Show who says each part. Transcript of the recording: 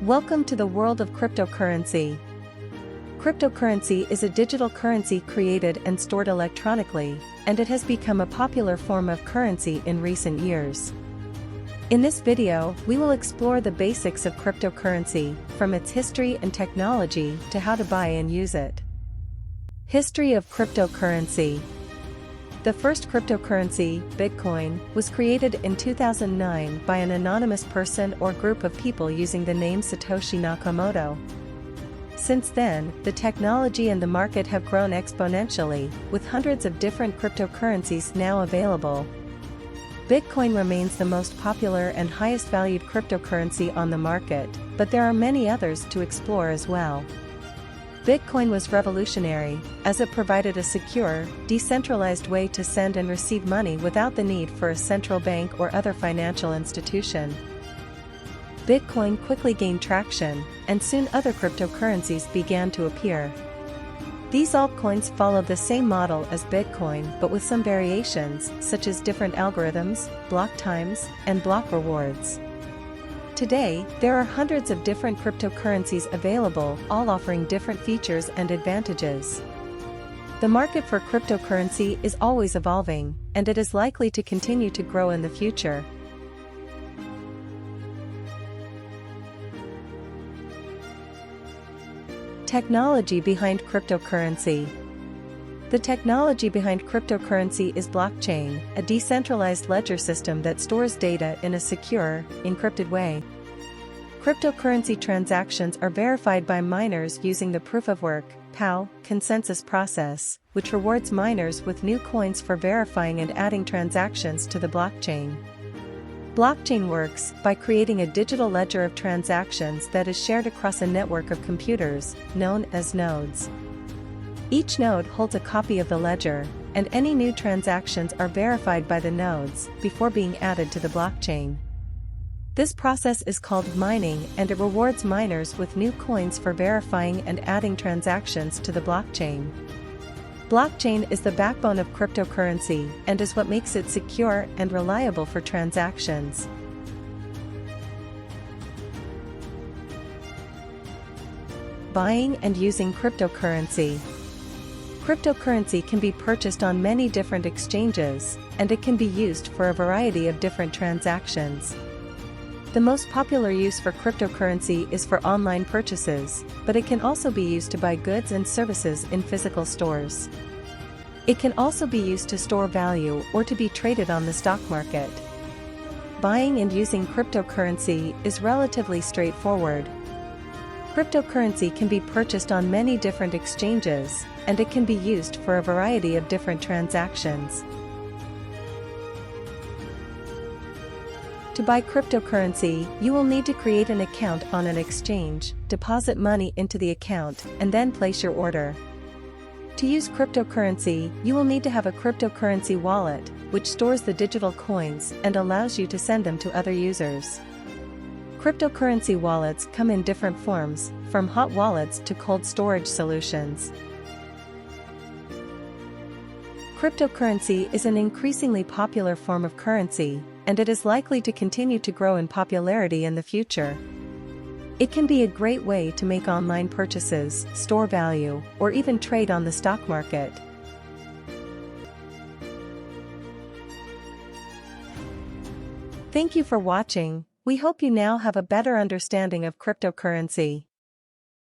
Speaker 1: Welcome to the world of cryptocurrency. Cryptocurrency is a digital currency created and stored electronically, and it has become a popular form of currency in recent years. In this video, we will explore the basics of cryptocurrency, from its history and technology to how to buy and use it. History of cryptocurrency. The first cryptocurrency, Bitcoin, was created in 2009 by an anonymous person or group of people using the name Satoshi Nakamoto. Since then, the technology and the market have grown exponentially, with hundreds of different cryptocurrencies now available. Bitcoin remains the most popular and highest valued cryptocurrency on the market, but there are many others to explore as well. Bitcoin was revolutionary, as it provided a secure, decentralized way to send and receive money without the need for a central bank or other financial institution. Bitcoin quickly gained traction, and soon other cryptocurrencies began to appear. These altcoins followed the same model as Bitcoin but with some variations, such as different algorithms, block times, and block rewards. Today, there are hundreds of different cryptocurrencies available, all offering different features and advantages. The market for cryptocurrency is always evolving, and it is likely to continue to grow in the future. Technology behind cryptocurrency. The technology behind cryptocurrency is blockchain, a decentralized ledger system that stores data in a secure, encrypted way. Cryptocurrency transactions are verified by miners using the proof-of-work (POW) consensus process, which rewards miners with new coins for verifying and adding transactions to the blockchain. Blockchain works by creating a digital ledger of transactions that is shared across a network of computers, known as nodes. Each node holds a copy of the ledger, and any new transactions are verified by the nodes before being added to the blockchain. This process is called mining, and it rewards miners with new coins for verifying and adding transactions to the blockchain. Blockchain is the backbone of cryptocurrency and is what makes it secure and reliable for transactions. Buying and using cryptocurrency. Cryptocurrency can be purchased on many different exchanges, and it can be used for a variety of different transactions. The most popular use for cryptocurrency is for online purchases, but it can also be used to buy goods and services in physical stores. It can also be used to store value or to be traded on the stock market. Buying and using cryptocurrency is relatively straightforward. Cryptocurrency can be purchased on many different exchanges, and it can be used for a variety of different transactions. To buy cryptocurrency, you will need to create an account on an exchange, deposit money into the account, and then place your order. To use cryptocurrency, you will need to have a cryptocurrency wallet, which stores the digital coins and allows you to send them to other users. Cryptocurrency wallets come in different forms, from hot wallets to cold storage solutions. Cryptocurrency is an increasingly popular form of currency, and it is likely to continue to grow in popularity in the future. It can be a great way to make online purchases, store value, or even trade on the stock market. Thank you for watching. We hope you now have a better understanding of cryptocurrency.